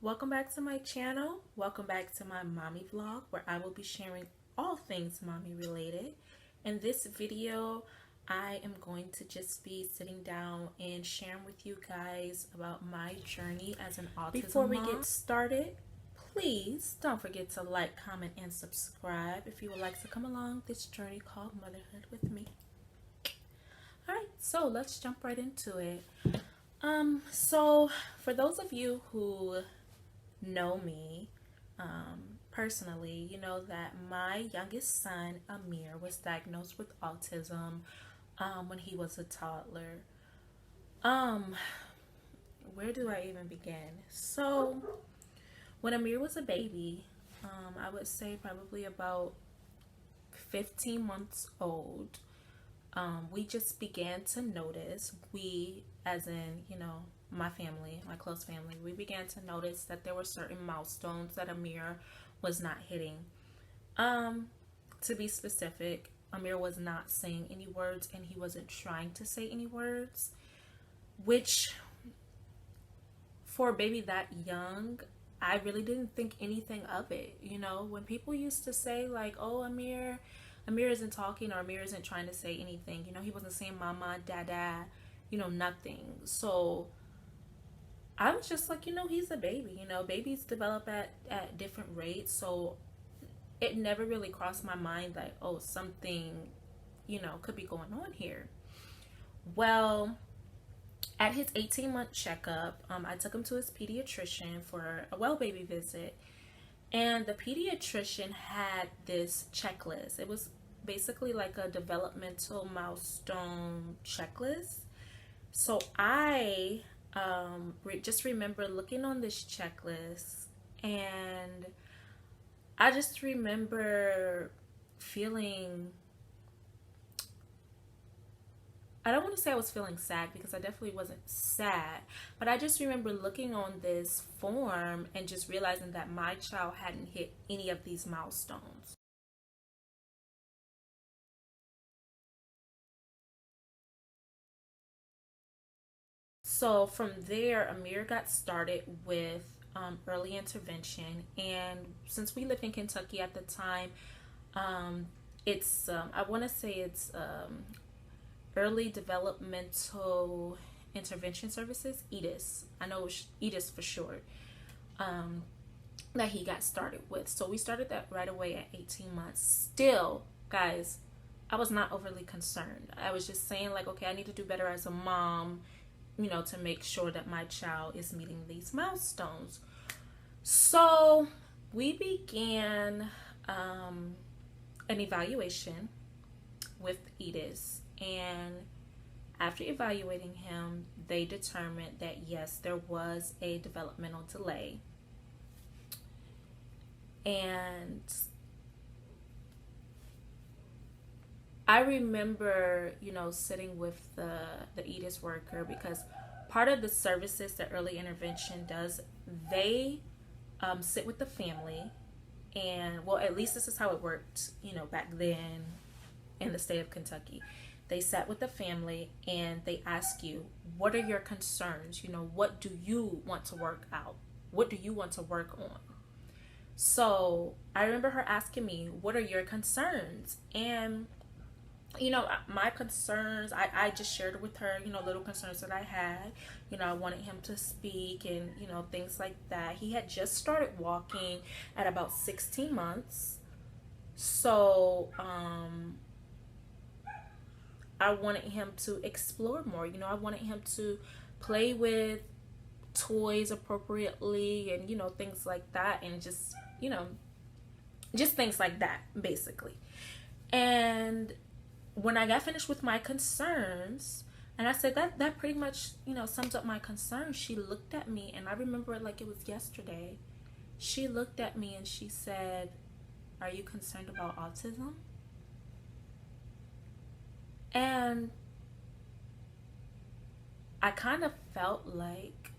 Welcome back to my channel. Welcome back to my mommy vlog where I will be sharing all things mommy related. In this video, I am going to just be sitting down and sharing with you guys about my journey as an autism Before we get started, please don't forget to like, comment, and subscribe if you would like to come along this journey called motherhood with me. Alright, so let's jump right into it. So for those of you who know me personally, you know that my youngest son, Amir, was diagnosed with autism when he was a toddler. Where do I even begin? So when Amir was a baby, I would say probably about 15 months old, we just began to notice, we as in, you know, my family, my close family, we began to notice that there were certain milestones that Amir was not hitting. To be specific, Amir was not saying any words and he wasn't trying to say any words, which for a baby that young, I really didn't think anything of it. You know, when people used to say like, oh, Amir isn't talking, or Amir isn't trying to say anything, you know, he wasn't saying mama, dada, you know, nothing. So I was just like, you know, he's a baby, you know, babies develop at different rates. So it never really crossed my mind like, oh, something, you know, could be going on here. Well, at his 18-month checkup, I took him to his pediatrician for a well baby visit. And the pediatrician had this checklist. It was basically like a developmental milestone checklist. So I just remember looking on this checklist, and I just remember feeling, I don't want to say I was feeling sad because I definitely wasn't sad, but I just remember looking on this form and just realizing that my child hadn't hit any of these milestones. So from there, Amir got started with early intervention, and since we lived in Kentucky at the time, it's I want to say it's Early Developmental Intervention Services, EDIS. I know EDIS for short, that he got started with. So we started that right away at 18 months. Still, guys, I was not overly concerned. I was just saying like, okay, I need to do better as a mom, you know, to make sure that my child is meeting these milestones. So we began an evaluation with EDIS. And after evaluating him, they determined that yes, there was a developmental delay. And I remember, you know, sitting with the EDIS worker, because part of the services that early intervention does, they sit with the family, and well, at least this is how it worked, you know, back then in the state of Kentucky. They sat with the family and they ask you, what are your concerns? You know, what do you want to work out? What do you want to work on? So I remember her asking me, what are your concerns? And, you know, my concerns, I just shared with her, you know, little concerns that I had. You know, I wanted him to speak and, you know, things like that. He had just started walking at about 16 months. So, I wanted him to explore more. You know, I wanted him to play with toys appropriately and, you know, things like that. And just, you know, just things like that, basically. And when I got finished with my concerns, and I said that pretty much, you know, sums up my concerns, she looked at me, and I remember it like it was yesterday. She looked at me and she said, "Are you concerned about autism?" And I kind of felt like,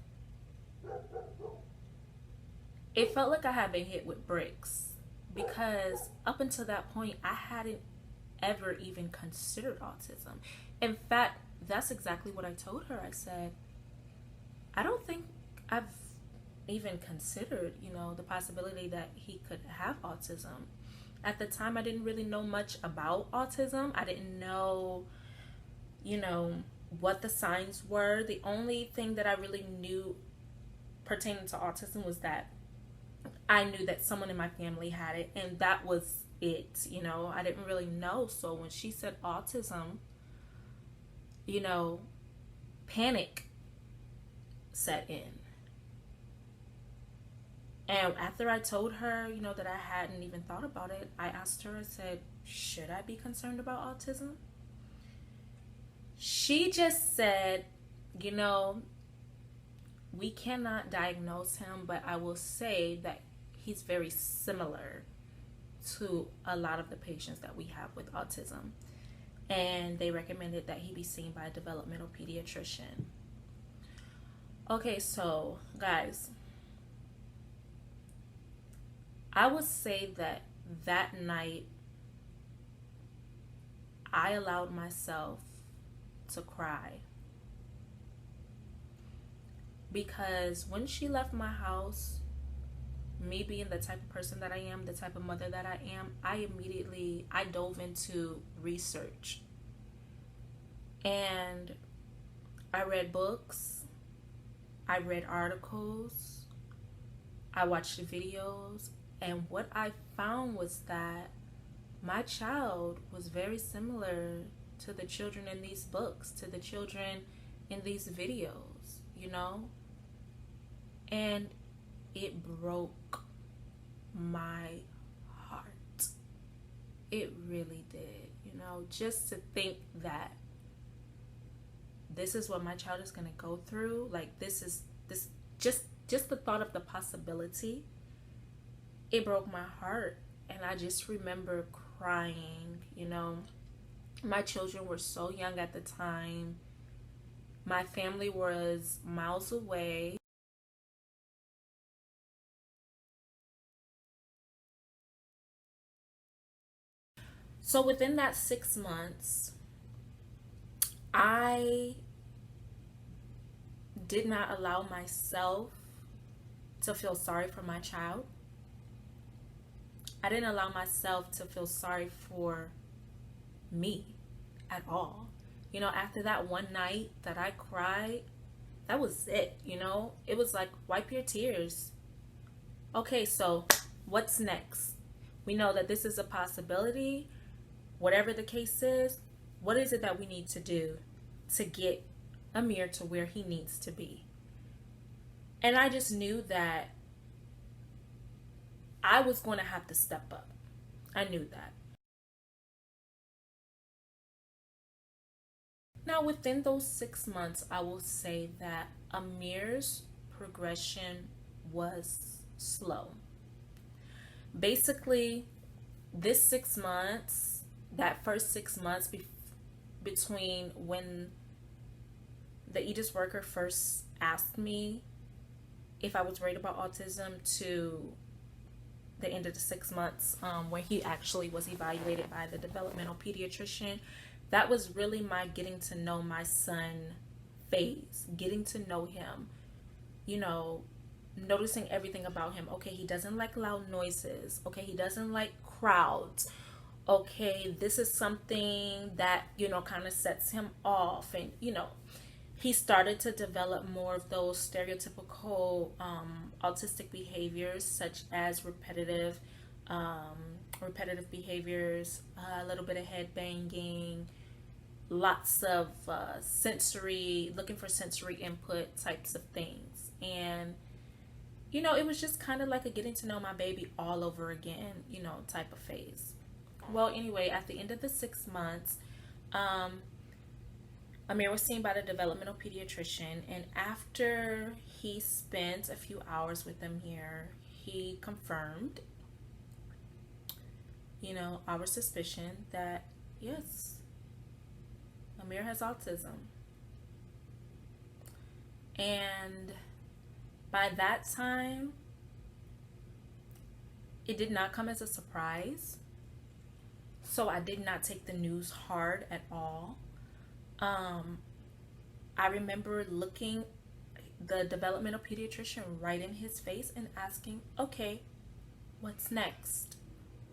it felt like I had been hit with bricks, because up until that point, I hadn't ever even considered autism. In fact, that's exactly what I told her. I said, I don't think I've even considered, the possibility that he could have autism. At the time, I didn't really know much about autism. I didn't know, you know, what the signs were. The only thing that I really knew pertaining to autism was that I knew that someone in my family had it, and that was it. I didn't really know. So when she said autism, you know, panic set in. And after I told her, that I hadn't even thought about it, I asked her, I said, should I be concerned about autism? She just said, we cannot diagnose him, but I will say that he's very similar to a lot of the patients that we have with autism. And they recommended that he be seen by a developmental pediatrician. Okay, so guys, I would say that night I allowed myself to cry. Because when she left my house, me being the type of person that I am, the type of mother that I am, I dove into research. And I read books, I read articles, I watched videos, and what I found was that my child was very similar to the children in these books, to the children in these videos, and it broke my heart. It really did, just to think that this is what my child is going to go through. Like, this just the thought of the possibility, it broke my heart. And I just remember crying. My children were so young at the time. My family was miles away. So within that 6 months, I did not allow myself to feel sorry for my child. I didn't allow myself to feel sorry for me at all. After that one night that I cried, that was it. It was like, wipe your tears. Okay, so what's next? We know that this is a possibility. Whatever the case is, what is it that we need to do to get Amir to where he needs to be? And I just knew that I was going to have to step up. I knew that. Now, within those 6 months, I will say that Amir's progression was slow. Basically, this 6 months, that first 6 months between when the Aegis worker first asked me if I was worried about autism to the end of the 6 months when he actually was evaluated by the developmental pediatrician, that was really my getting to know my son phase, getting to know him, noticing everything about him. Okay, he doesn't like loud noises. Okay, he doesn't like crowds. Okay, this is something that, kind of sets him off. And, he started to develop more of those stereotypical autistic behaviors, such as repetitive behaviors, a little bit of head banging, lots of looking for sensory input types of things. And, it was just kind of like a getting to know my baby all over again, type of phase. Well, anyway, at the end of the 6 months, Amir was seen by the developmental pediatrician, and after he spent a few hours with Amir, he confirmed, our suspicion that, yes, Amir has autism. And by that time, it did not come as a surprise. So I did not take the news hard at all. I remember looking, the developmental pediatrician right in his face and asking, okay, what's next?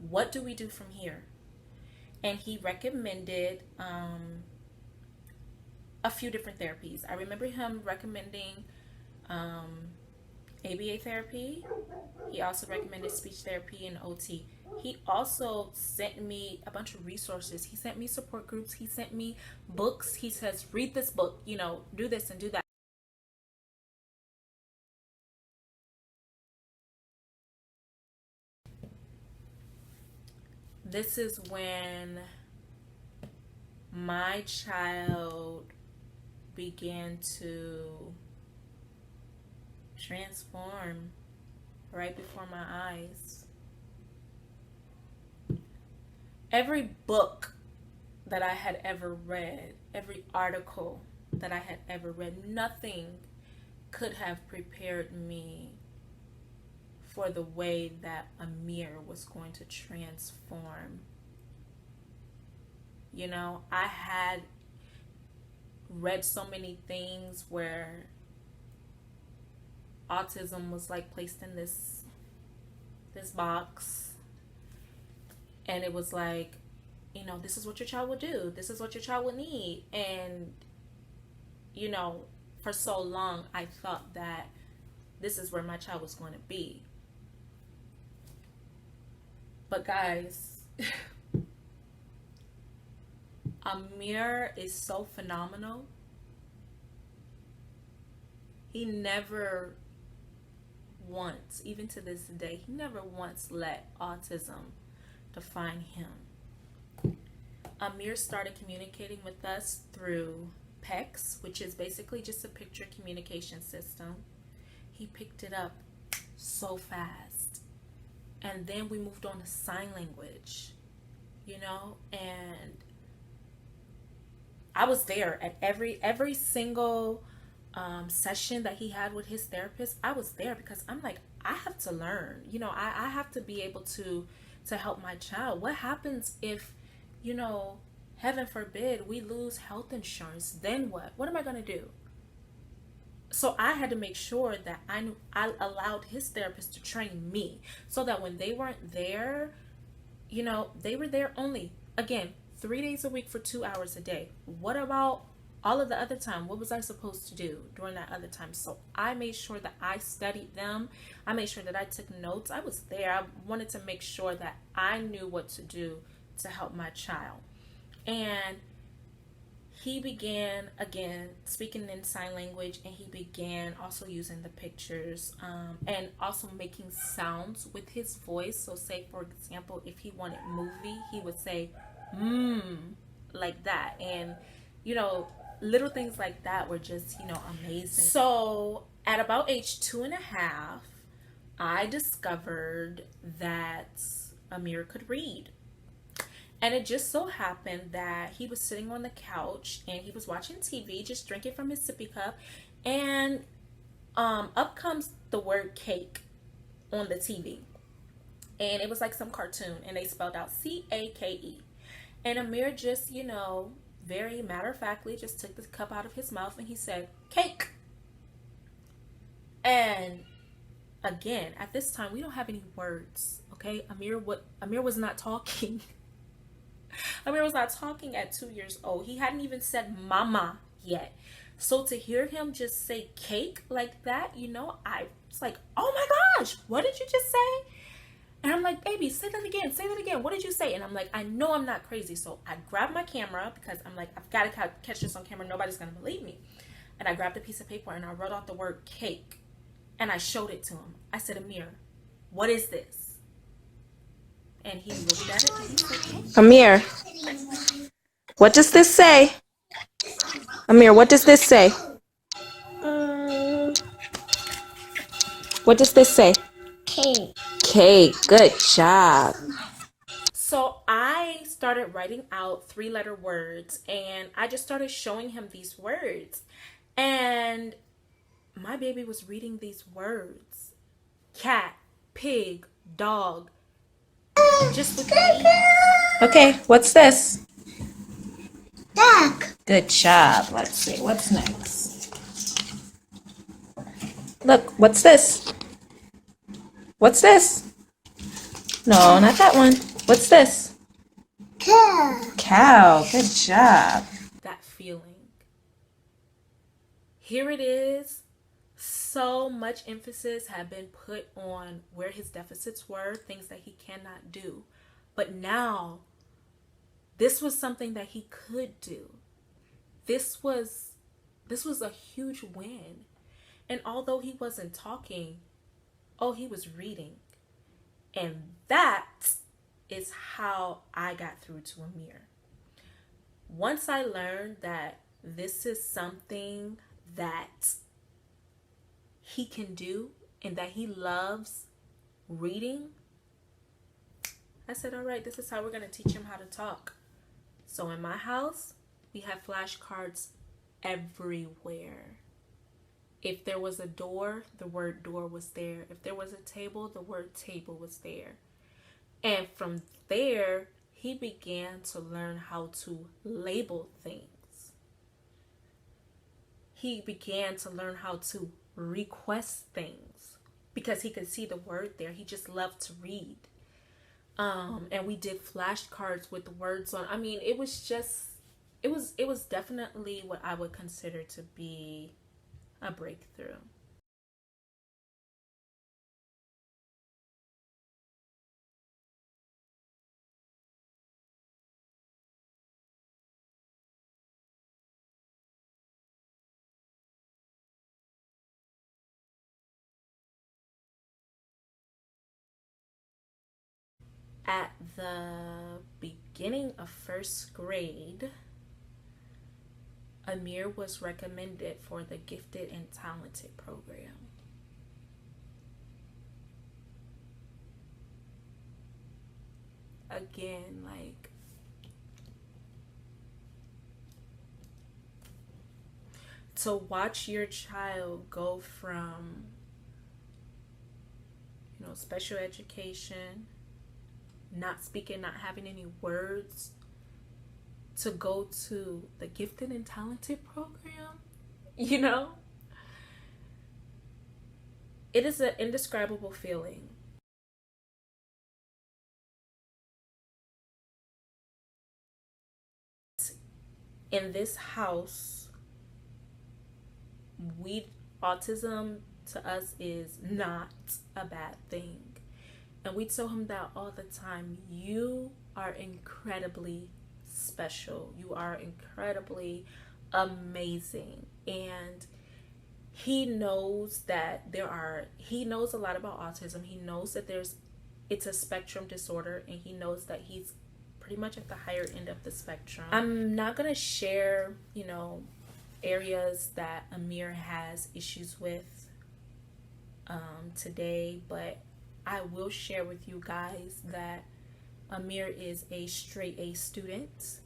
What do we do from here? And he recommended a few different therapies. I remember him recommending ABA therapy. He also recommended speech therapy and OT. He also sent me a bunch of resources. He sent me support groups. He sent me books. He says, read this book, do this and do that. This is when my child began to transform right before my eyes. Every book that I had ever read, every article that I had ever read, nothing could have prepared me for the way that Amir was going to transform. I had read so many things where autism was like placed in this box, and it was like, this is what your child will do, this is what your child will need. And for so long I thought that this is where my child was going to be. But guys, Amir is so phenomenal. He never once, even to this day, he never once let autism define him. Amir started communicating with us through PECS, which is basically just a picture communication system. He picked it up so fast. And then we moved on to sign language, and I was there at every single session that he had with his therapist. I was there because I'm like, I have to learn. I have to be able to help my child. What happens if, heaven forbid, we lose health insurance? Then what? What am I going to do? So I had to make sure that I allowed his therapist to train me, so that when they weren't there, they were there only, again, 3 days a week for 2 hours a day. What about all of the other time? What was I supposed to do during that other time? So I made sure that I studied them. I made sure that I took notes. I was there. I wanted to make sure that I knew what to do to help my child. And he began, again, speaking in sign language, and he began also using the pictures, and also making sounds with his voice. So say, for example, if he wanted movie, he would say, like that. And, little things like that were just, amazing. So at about age 2.5, I discovered that Amir could read. And it just so happened that he was sitting on the couch and he was watching TV, just drinking from his sippy cup. And up comes the word cake on the TV. And it was like some cartoon, and they spelled out C-A-K-E. And Amir just, very matter-of-factly just took the cup out of his mouth and he said, cake. And again, at this time, we don't have any words, okay? Amir was not talking. Amir was not talking at 2 years old. He hadn't even said mama yet. So to hear him just say cake like that, I was like, oh my gosh, what did you just say? And I'm like, baby, say that again. Say that again. What did you say? And I'm like, I know I'm not crazy. So I grabbed my camera because I'm like, I've got to catch this on camera. Nobody's going to believe me. And I grabbed a piece of paper and I wrote out the word cake. And I showed it to him. I said, Amir, what is this? And he looked at it and he said, cake. Amir, what does this say? Amir, what does this say? What does this say? Cake. Cake. Good job. So I started writing out 3-letter words, and I just started showing him these words. And my baby was reading these words. Cat, pig, dog. Just with me. Okay, what's this? Duck. Good job. Let's see, what's next? Look, what's this? What's this? No, not that one. What's this? Cow. Cow. Good job. That feeling. Here it is. So much emphasis had been put on where his deficits were, things that he cannot do. But now, this was something that he could do. This was a huge win. And although he wasn't talking, oh, he was reading. And that is how I got through to Amir. Once I learned that this is something that he can do and that he loves reading, I said, all right, this is how we're going to teach him how to talk. So in my house, we have flashcards everywhere. If there was a door, the word door was there. If there was a table, the word table was there. And from there, he began to learn how to label things. He began to learn how to request things because he could see the word there. He just loved to read. And we did flashcards with the words on. I mean, it was definitely what I would consider to be a breakthrough. At the beginning of first grade, Amir was recommended for the gifted and talented program. Again, like, to watch your child go from, special education, not speaking, not having any words, to go to the gifted and talented program, it is an indescribable feeling. In this house, autism to us is not a bad thing. And we tell him that all the time. You are incredibly special. You are incredibly amazing. And he knows that he knows a lot about autism. He knows that it's a spectrum disorder, and he knows that he's pretty much at the higher end of the spectrum. I'm not going to share, areas that Amir has issues with today, but I will share with you guys that Amir is a straight A student.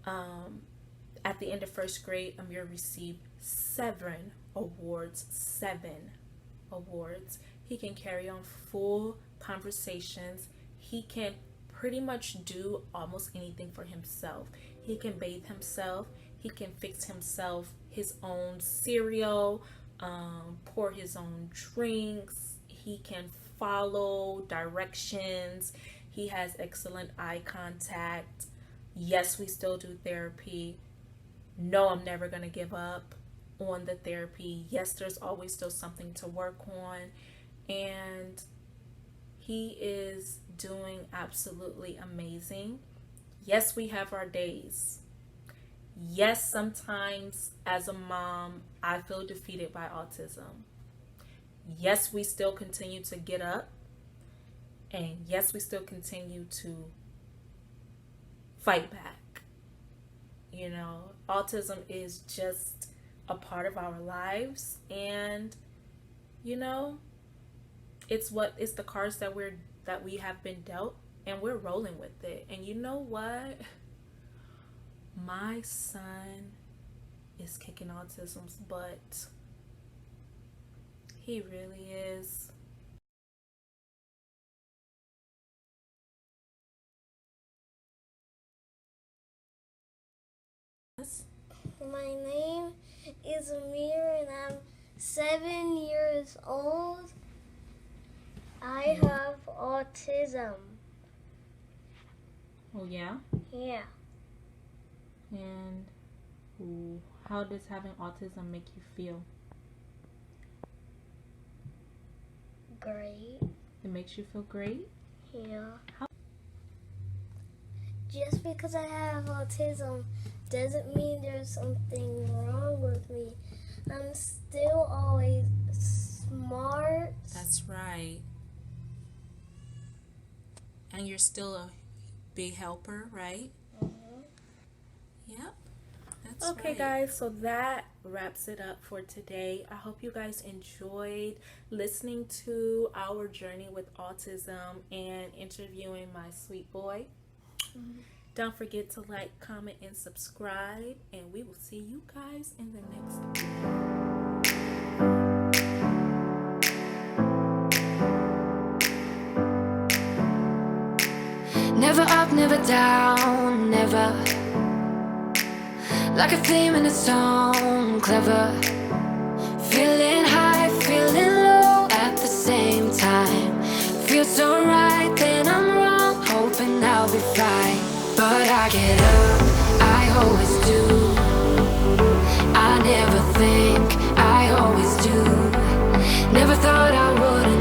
At the end of first grade, Amir received 7 awards. 7 awards. He can carry on full conversations. He can pretty much do almost anything for himself. He can bathe himself. He can fix himself his own cereal, pour his own drinks. He can follow directions. He has excellent eye contact. Yes, we still do therapy. No, I'm never going to give up on the therapy. Yes, there's always still something to work on. And he is doing absolutely amazing. Yes, we have our days. Yes, sometimes as a mom, I feel defeated by autism. Yes, we still continue to get up. And yes, we still continue to fight back. Autism is just a part of our lives, and it's the cards that we have been dealt, and we're rolling with it. And you know what? My son is kicking autism's butt. He really is. My name is Amir and I'm 7 years old. I have autism. Oh, yeah? Yeah. And how does having autism make you feel? Great. It makes you feel great? Yeah. How- Just because I have autism doesn't mean there's something wrong with me. I'm still always smart. That's right. And you're still a big helper, right? Yep. That's okay, right. Guys, so that wraps it up for today. I hope you guys enjoyed listening to our journey with autism and interviewing my sweet boy. Don't forget to like, comment, and subscribe, and we will see you guys in the next video. Never up, never down, never. Like a theme in a song, clever. Feeling high, feeling low at the same time. Feels so right, then I'm wrong, hoping I'll be fine. But I get up, I always do. I never think, I always do. Never thought